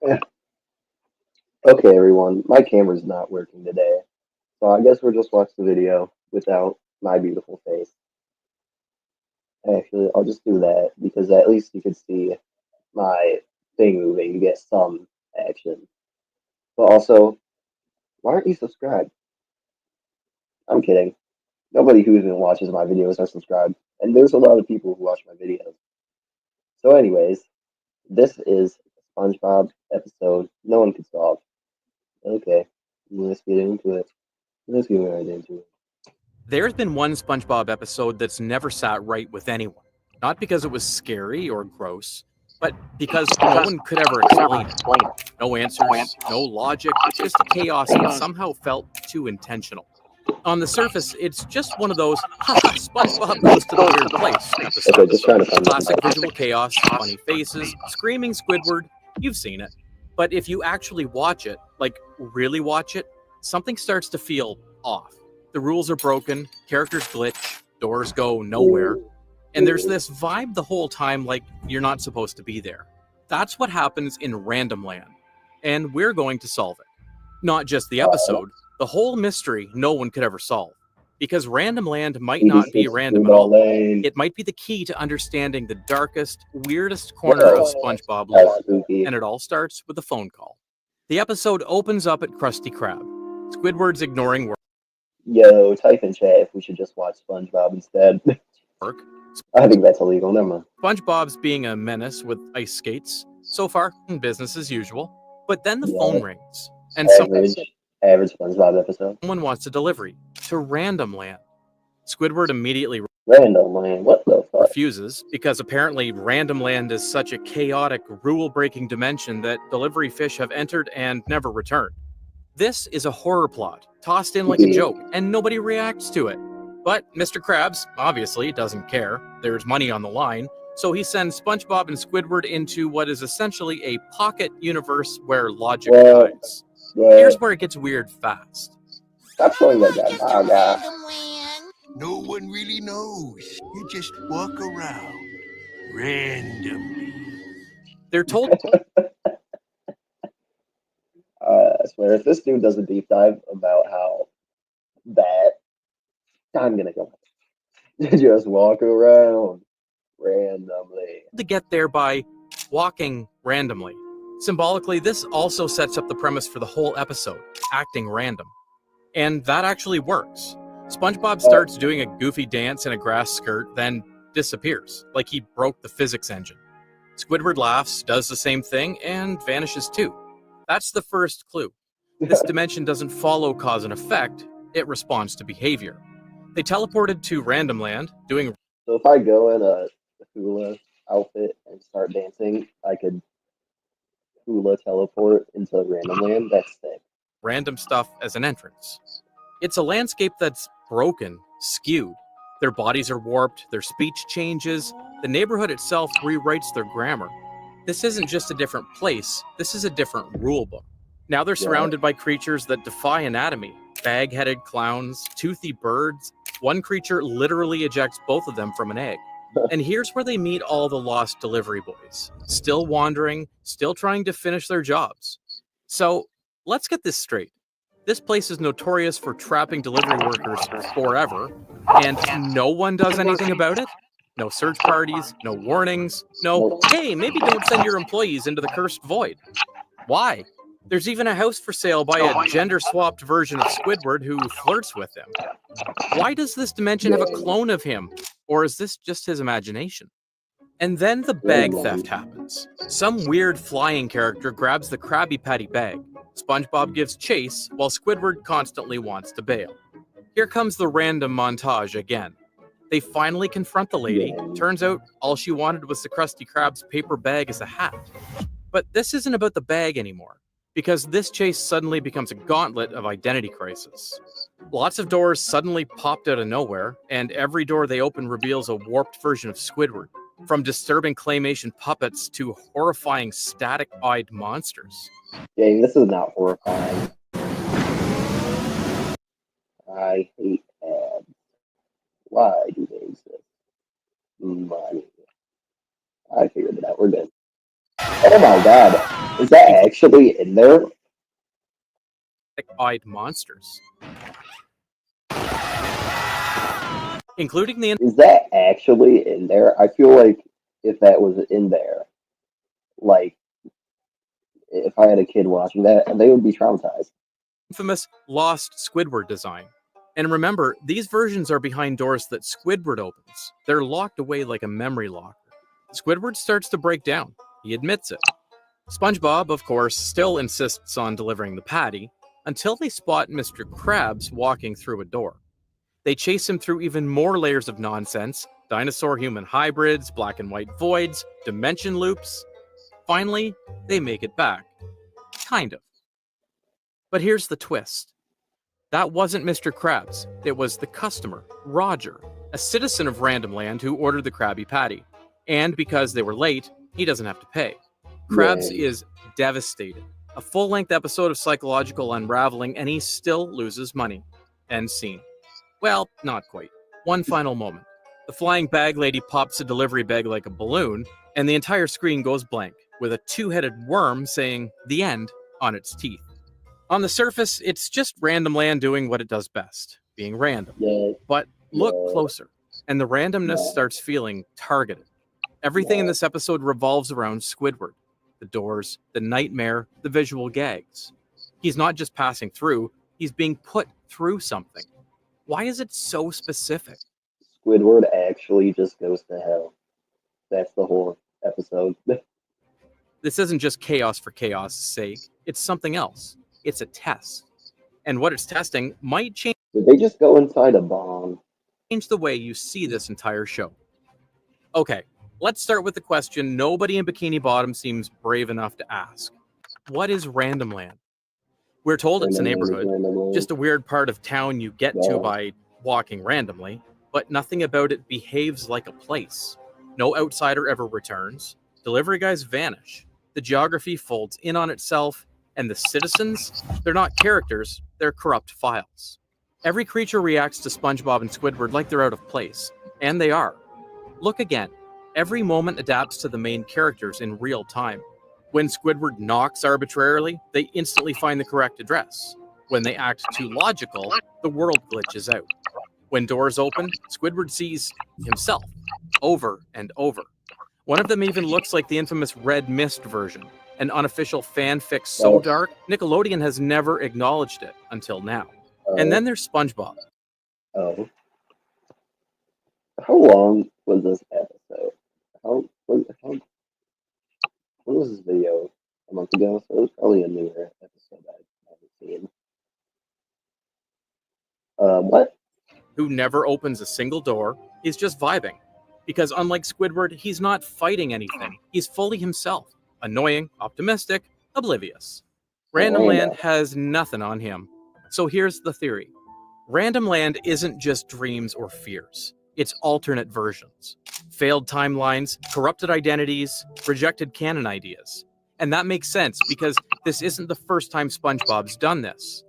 Eh, Okay, everyone, my camera's not working today, so I guess we'll just watch the video without my beautiful face. Actually, I'll just do that because at least you can see my thing moving. You get some action. But also, why aren't you subscribed? I'm kidding. Nobody who even watches my videos are subscribed, and there's a lot of people who watch my videos. So, anyways, this is a SpongeBob episode no one can solve. Okay, let's get into it. Let's get right into it. There's been one SpongeBob episode that's never sat right with anyone. Not because it was scary or gross, but because no one could ever explain it. No answers, no logic, just chaos that somehow felt too intentional. On the surface, it's just one of those, haha, SpongeBob goes to the weird place Okay, just episodes. trying to find Classic the visual chaos, funny faces, screaming Squidward, you've seen it. But if you actually watch it, like really watch it, something starts to feel off. The rules are broken, characters glitch, doors go nowhere, and there's this vibe the whole time like you're not supposed to be there. That's what happens in Random Land, and we're going to solve it. Not just the episode, the whole mystery no one could ever solve. Because Random Land might not be random at all. It might be the key to understanding the darkest, weirdest corner of SpongeBob That's lore. spooky. And it all starts with a phone call. The episode opens up at Krusty Krab. Squidward's ignoring Yo, type in chat if we should just watch SpongeBob instead. work. I think that's illegal. Never mind. SpongeBob's being a menace with ice skates. So far, business as usual. But then the Yeah. phone rings, and Average SpongeBob episode. someone wants a delivery to Random Land. Squidward immediately Random land. What the fuck? refuses because apparently Random Land is such a chaotic, rule-breaking dimension that delivery fish have entered and never returned. This is a horror plot, tossed in like a joke, and nobody reacts to it. But Mr. Krabs obviously doesn't care. There's money on the line, so he sends SpongeBob and Squidward into what is essentially a pocket universe where logic dies. Here's where it gets weird fast. Stop showing that guy. Oh, God. No one really knows. You just walk around randomly. They're told I swear, if this dude does a deep dive about how bad, I'm gonna go. Just walk around randomly. to get there by walking randomly. Symbolically, this also sets up the premise for the whole episode, acting random. And that actually works. SpongeBob starts doing a goofy dance in a grass skirt, then disappears, like he broke the physics engine. Squidward laughs, does the same thing, and vanishes too. That's the first clue. This dimension doesn't follow cause and effect, it responds to behavior. They teleported to Random Land, doing So if I go in a hula outfit and start dancing, I could hula teleport into random land. That's sick. random stuff as an entrance. It's a landscape that's broken, skewed. Their bodies are warped, their speech changes, the neighborhood itself rewrites their grammar. This isn't just a different place, this is a different rulebook. Now they're surrounded by creatures that defy anatomy. Bag-headed clowns, toothy birds. One creature literally ejects both of them from an egg. And here's where they meet all the lost delivery boys. Still wandering, still trying to finish their jobs. So, let's get this straight. This place is notorious for trapping delivery workers forever, and no one does anything about it? No search parties, no warnings, no, hey, maybe don't send your employees into the cursed void. Why? There's even a house for sale by a gender-swapped version of Squidward who flirts with him. Why does this dimension have a clone of him? Or is this just his imagination? And then the bag theft happens. Some weird flying character grabs the Krabby Patty bag. SpongeBob gives chase, while Squidward constantly wants to bail. Here comes the random montage again. They finally confront the lady. Turns out all she wanted was the Krusty Krab's paper bag as a hat. But this isn't about the bag anymore, because this chase suddenly becomes a gauntlet of identity crisis. Lots of doors suddenly popped out of nowhere, and every door they open reveals a warped version of Squidward, from disturbing claymation puppets to horrifying static-eyed monsters. Dang, this is not horrifying. I hate ads. Why do they exist? Money. I figured it out. We're good. Oh my god. Is that actually in there? Eyed monsters, including the Is that actually in there? I feel like if that was in there, like if I had a kid watching that, they would be traumatized. infamous lost Squidward design. And remember, these versions are behind doors that Squidward opens. They're locked away like a memory locker. Squidward starts to break down. He admits it. SpongeBob, of course, still insists on delivering the patty until they spot Mr. Krabs walking through a door. They chase him through even more layers of nonsense: dinosaur human hybrids, black and white voids, dimension loops. Finally, they make it back. Kind of. But here's the twist. That wasn't Mr. Krabs. It was the customer, Roger, a citizen of Random Land who ordered the Krabby Patty. And because they were late, he doesn't have to pay. Krabs Yay. is devastated. A full-length episode of psychological unraveling, and he still loses money. End scene. Well, not quite. One final moment. The flying bag lady pops a delivery bag like a balloon, and the entire screen goes blank, with a two-headed worm saying "the end" on its teeth. On the surface, it's just Random Land doing what it does best, being random. Yeah, But look yeah, closer, and the randomness yeah, starts feeling targeted. Everything in yeah. this episode revolves around Squidward: the doors, the nightmare, the visual gags. He's not just passing through, he's being put through something. Why is it so specific? Squidward actually just goes to hell. That's the whole episode. This isn't just chaos for chaos' sake, it's something else. It's a test. And what it's testing might change Did they just go inside a bomb? the way you see this entire show. Okay, let's start with the question nobody in Bikini Bottom seems brave enough to ask. What is Random Land? We're told it's a Random Land is neighborhood, Random Land. just a weird part of town you get to Yeah. by walking randomly, but nothing about it behaves like a place. No outsider ever returns. Delivery guys vanish. The geography folds in on itself, and the citizens, they're not characters, they're corrupt files. Every creature reacts to SpongeBob and Squidward like they're out of place, and they are. Look again. Every moment adapts to the main characters in real time. When Squidward knocks arbitrarily, they instantly find the correct address. When they act too logical, the world glitches out. When doors open, Squidward sees himself over and over. One of them even looks like the infamous Red Mist version, an unofficial fanfic so Oh. dark, Nickelodeon has never acknowledged it until now. And then there's SpongeBob. Oh. How long was this episode? When was this video? A month ago? So it was probably a newer episode I haven't seen. What? Who never opens a single door, is just vibing. Because unlike Squidward, he's not fighting anything. He's fully himself. Annoying, optimistic, oblivious. Random Land has nothing on him. So here's the theory. Random Land isn't just dreams or fears. It's alternate versions. Failed timelines, corrupted identities, rejected canon ideas. And that makes sense because this isn't the first time SpongeBob's done this.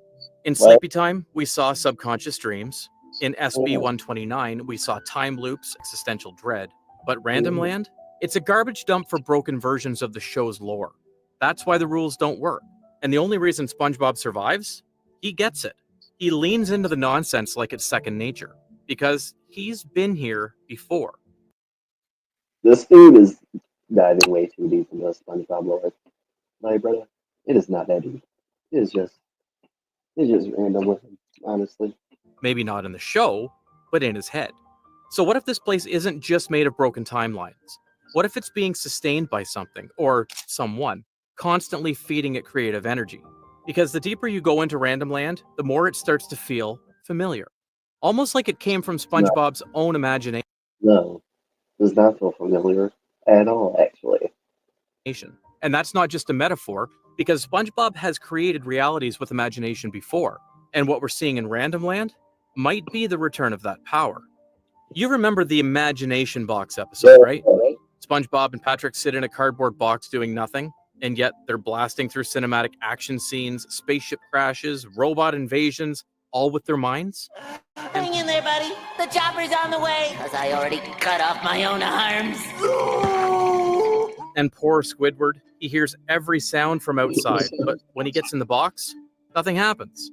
In Sleepy Time, we saw subconscious dreams. In SB 129, we saw time loops, existential dread. But Random Land? It's a garbage dump for broken versions of the show's lore. That's why the rules don't work. And the only reason SpongeBob survives? He gets it. He leans into the nonsense like it's second nature. Because he's been here before. This dude is diving way too deep into SpongeBob lore. My brother, it is not that deep. It's just random with him, honestly. Maybe not in the show, but in his head. So what if this place isn't just made of broken timelines? What if it's being sustained by something, or someone, constantly feeding it creative energy? Because the deeper you go into Random Land, the more it starts to feel familiar. Almost like it came from SpongeBob's own imagination. No, does not feel familiar at all, actually. And that's not just a metaphor, because SpongeBob has created realities with imagination before. And what we're seeing in Random Land might be the return of that power. You remember the Imagination Box episode, right? SpongeBob and Patrick sit in a cardboard box doing nothing, and yet they're blasting through cinematic action scenes, spaceship crashes, robot invasions, all with their minds. Hang in there, buddy. The chopper's on the way. Because I already cut off my own arms. And poor Squidward, He hears every sound from outside, but when he gets in the box, nothing happens.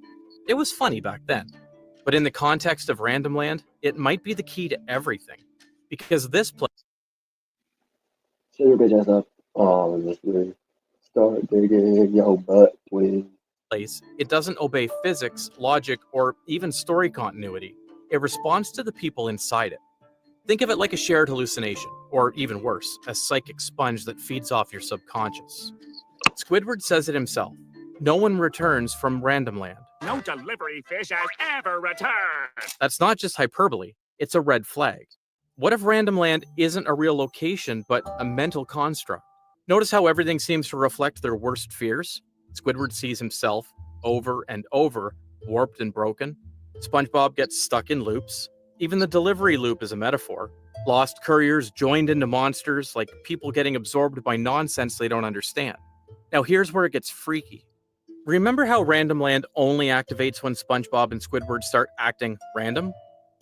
It was funny back then, but in the context of Random Land, it might be the key to everything. Because this Shut your bitch ass up. Oh, this way. Start digging your butt, twin. place, it doesn't obey physics, logic, or even story continuity. It responds to the people inside it. Think of it like a shared hallucination, or even worse, a psychic sponge that feeds off your subconscious. Squidward says it himself. No one returns from Random Land. No delivery fish has ever returned. That's not just hyperbole, it's a red flag. What if Random Land isn't a real location, but a mental construct? Notice how everything seems to reflect their worst fears? Squidward sees himself, over and over, warped and broken. SpongeBob gets stuck in loops. Even the delivery loop is a metaphor. Lost couriers joined into monsters, like people getting absorbed by nonsense they don't understand. Now here's where it gets freaky. Remember how Random Land only activates when SpongeBob and Squidward start acting random?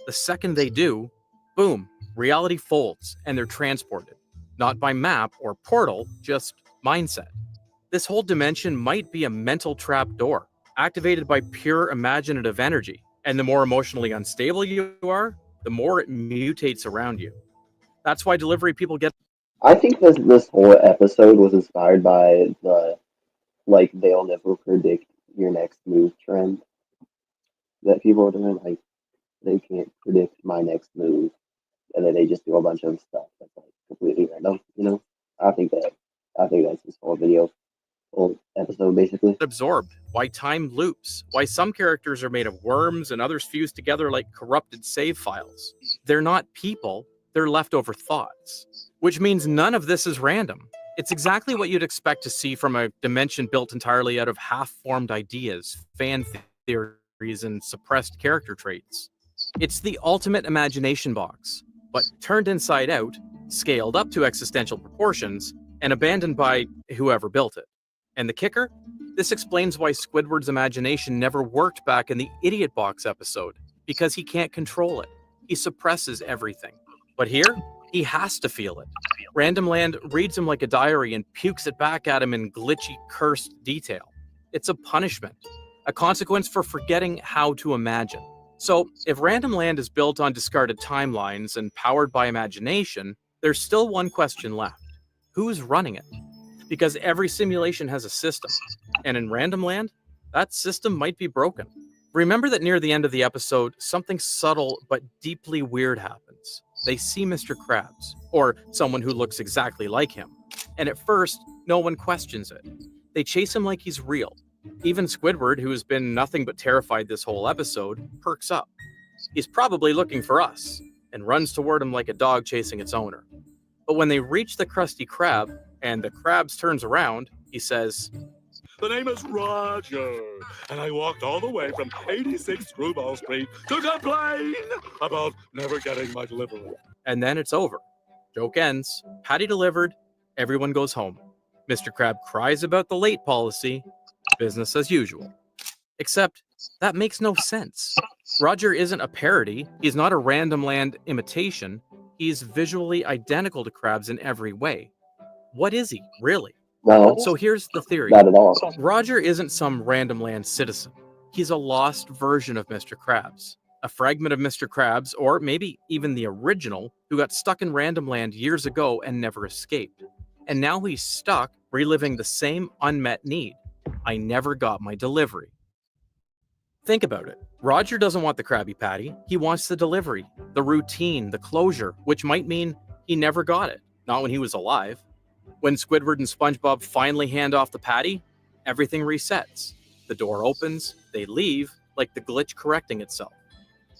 The second they do, boom, reality folds and they're transported. Not by map or portal, just mindset. This whole dimension might be a mental trap door, activated by pure imaginative energy. And the more emotionally unstable you are, the more it mutates around you. That's why delivery people get I think this whole episode was inspired by the like they'll never predict your next move trend that people are doing. Like they can't predict my next move, and then they just do a bunch of stuff that's like completely random. You know, I think that I think that's this whole episode basically. absorbed, why time loops, why some characters are made of worms and others fused together like corrupted save files. They're not people, they're leftover thoughts. Which means none of this is random. It's exactly what you'd expect to see from a dimension built entirely out of half-formed ideas, fan theories, and suppressed character traits. It's the ultimate imagination box, but turned inside out, scaled up to existential proportions, and abandoned by whoever built it. And the kicker? This explains why Squidward's imagination never worked back in the Idiot Box episode, because he can't control it. He suppresses everything. But here, he has to feel it. Random Land reads him like a diary and pukes it back at him in glitchy, cursed detail. It's a punishment, a consequence for forgetting how to imagine. So, if Random Land is built on discarded timelines and powered by imagination, there's still one question left. Who's running it? Because every simulation has a system, and in Random Land, that system might be broken. Remember that near the end of the episode, something subtle but deeply weird happens. They see Mr. Krabs, or someone who looks exactly like him, and at first, no one questions it. They chase him like he's real. Even Squidward, who has been nothing but terrified this whole episode, perks up. He's probably looking for us, and runs toward him like a dog chasing its owner. But when they reach the Krusty Krab, and the Krabs turns around, he says, The name is Roger, and I walked all the way from 86 Screwball Street to complain about never getting my delivery. and then it's over. Joke ends, Patty delivered, everyone goes home. Mr. Krab cries about the late policy, business as usual. Except, that makes no sense. Roger isn't a parody, he's not a Random Land imitation, he's visually identical to Krabs in every way. What is he, really? No, So here's the theory. not at all. Roger isn't some Random Land citizen. He's a lost version of Mr. Krabs. A fragment of Mr. Krabs, or maybe even the original, who got stuck in Random Land years ago and never escaped. And now he's stuck, reliving the same unmet need. I never got my delivery. Think about it. Roger doesn't want the Krabby Patty. He wants the delivery, the routine, the closure, which might mean he never got it. Not when he was alive. When Squidward and SpongeBob finally hand off the patty, everything resets. The door opens, they leave, like the glitch correcting itself.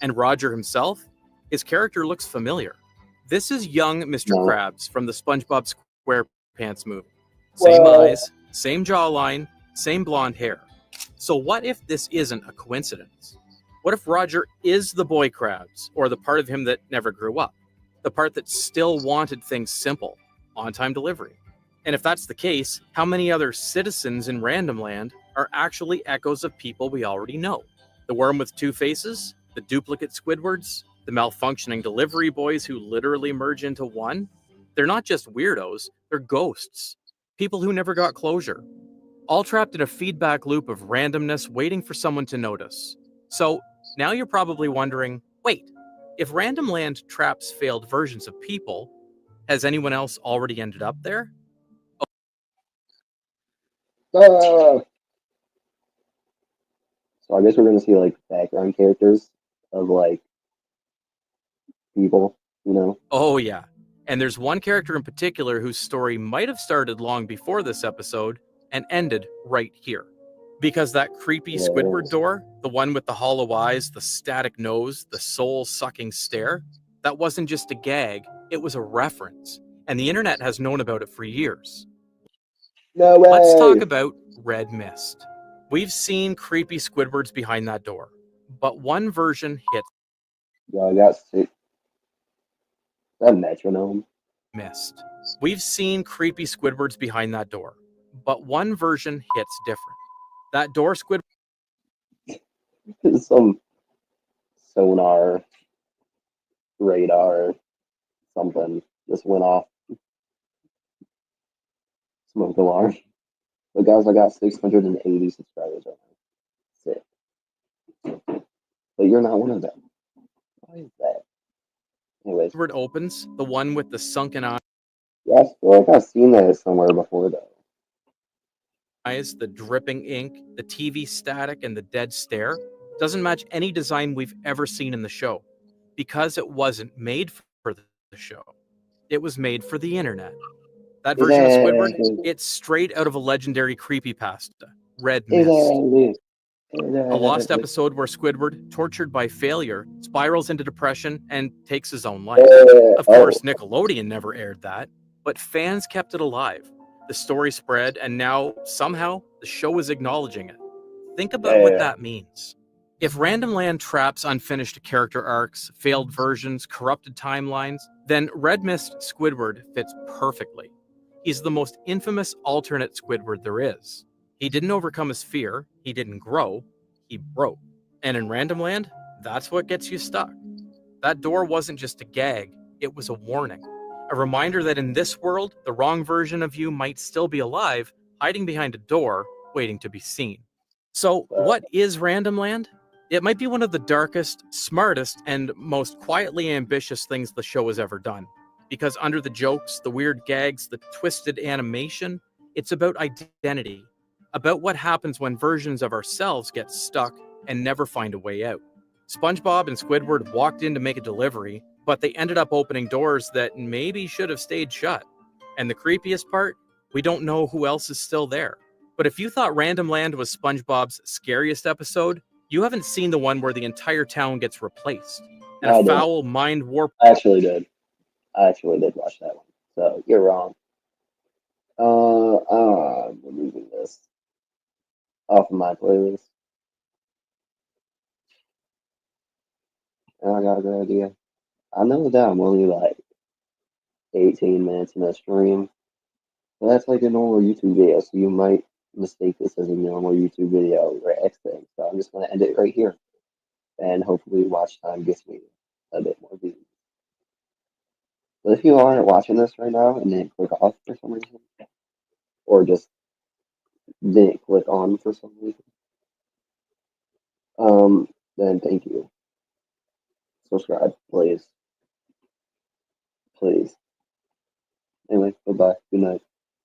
And Roger himself? His character looks familiar. This is young Mr. No. Krabs from the SpongeBob SquarePants movie. Same Well- eyes, same jawline, same blonde hair. So what if this isn't a coincidence? What if Roger is the boy Krabs, or the part of him that never grew up? The part that still wanted things simple, on-time delivery? And if that's the case, how many other citizens in Random Land are actually echoes of people we already know? The worm with two faces? The duplicate Squidwards? The malfunctioning delivery boys who literally merge into one? They're not just weirdos, they're ghosts. people who never got closure, all trapped in a feedback loop of randomness waiting for someone to notice. So now you're probably wondering, wait, if Random Land traps failed versions of people, has anyone else already ended up there? Ah! So I guess we're gonna see like background characters of like people, you know? Oh, yeah. And there's one character in particular whose story might have started long before this episode and ended right here. Because that creepy Squidward Yes. door, the one with the hollow eyes, the static nose, the soul sucking stare, that wasn't just a gag, it was a reference. And the internet has known about it for years. No Let's talk way! about Red Mist. We've seen creepy Squidwards behind that door, but one version hits Yo, I got sick. That metronome. Mist. We've seen creepy Squidwards behind that door, but one version hits different. That door Squidward Some sonar radar something just went off. Smoke alarm. But guys, I got 680 subscribers right now. Sick. But you're not one of them. Why is that? Anyways, opens, the one with the sunken yeah, I feel like I've seen that somewhere before though. eyes, the dripping ink, the TV static, and the dead stare, doesn't match any design we've ever seen in the show. Because it wasn't made for the show, it was made for the internet. That version of Squidward, Exactly. it's straight out of a legendary creepypasta, Red Mist. Exactly. A lost Exactly. episode where Squidward, tortured by failure, spirals into depression and takes his own life. Of Oh, course, Nickelodeon never aired that, but fans kept it alive. The story spread, and now, somehow, the show is acknowledging it. Think about what yeah. that means. If Random Land traps unfinished character arcs, failed versions, corrupted timelines, then Red Mist Squidward fits perfectly. He's the most infamous alternate Squidward there is. He didn't overcome his fear, he didn't grow, he broke. And in Random Land, that's what gets you stuck. That door wasn't just a gag, it was a warning. A reminder that in this world, the wrong version of you might still be alive, hiding behind a door, waiting to be seen. So, what is Random Land? It might be one of the darkest, smartest, and most quietly ambitious things the show has ever done. Because under the jokes, the weird gags, the twisted animation, it's about identity, about what happens when versions of ourselves get stuck and never find a way out. SpongeBob and Squidward walked in to make a delivery, but they ended up opening doors that maybe should have stayed shut. And the creepiest part, we don't know who else is still there. But if you thought Random Land was SpongeBob's scariest episode, you haven't seen the one where the entire town gets replaced and a I did. foul mind warp. I actually did. I actually did watch that one. So you're wrong. I'm removing this off of my playlist. And I got a good idea. I know that I'm only like 18 minutes in a stream, but that's like a normal YouTube video, so you might mistake this as a normal YouTube video react thing. So I'm just gonna end it right here, and hopefully watch time gets me a bit more views. But if you aren't watching this right now and then click off for some reason, or just didn't click on for some reason, then thank you. Subscribe, please. Please. Anyway, goodbye. Good night.